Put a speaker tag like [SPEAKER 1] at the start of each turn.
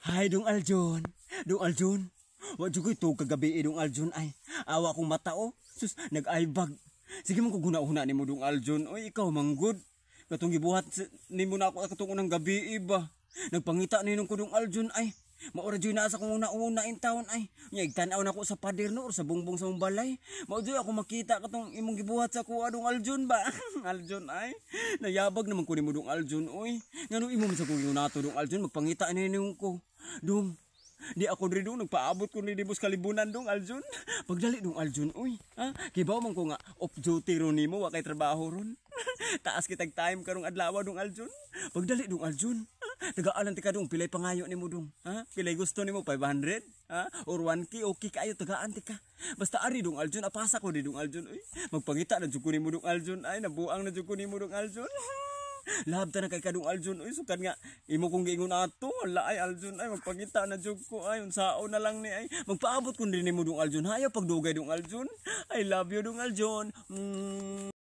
[SPEAKER 1] Hay dong Aljon. Dong Aljon. Wa jud ko ito kagabi dong Aljon ay. Awa kong mata oh. Sus nag-aibag. Sige man ko guna-una nimo dong Aljon. Oy ikaw manggod. Katong gibuhat nimo na ako katong unang gabi ba. Nagpangita ninong ko dong Aljon ay. Maura dyan na sa kong una-una in town ay. Nyag tanaw na ko sa pader no or sa bungbong sa mong balay. Maudyo ako makita katong imong gibuhat sa kuha dong Aljon ba. Aljon ay. Nayabag naman ko ni mo dong Aljon oy. Ngano imo man sa kong nato dong Aljon magpangita ninong ko. Dong. Di ako rin dong nagpaabot ko ni Dibos Kalibunan dong Aljon. Pagdali dong Aljon oy. Ha? Kibaw man ko nga off duty ron nimo wa kay trabaho ron. Taas kitag time karong adlaw dong Aljon. Pagdali dong Aljon. Tagaan ti ka dong pilay pangayo nimo dong. Ha? Pilay gusto nimo 500? Ha? Or 1K okay kayo tagaan ti ka. Basta ari dong Aljon apasa ko di dong Aljon oy. Magpangita na jud ko nimo dong Aljon ay nabuang na jud ko nimo dong Aljon. Lab ta na kay kadong Aljon oy sukan nga imo kong giingon ato wala ay Aljon ay magpangita na jud ko ay unsao na lang ni ay magpaabot kun din nimo dong Aljon hayo pagdugay dong Aljon. I love you dong Aljon.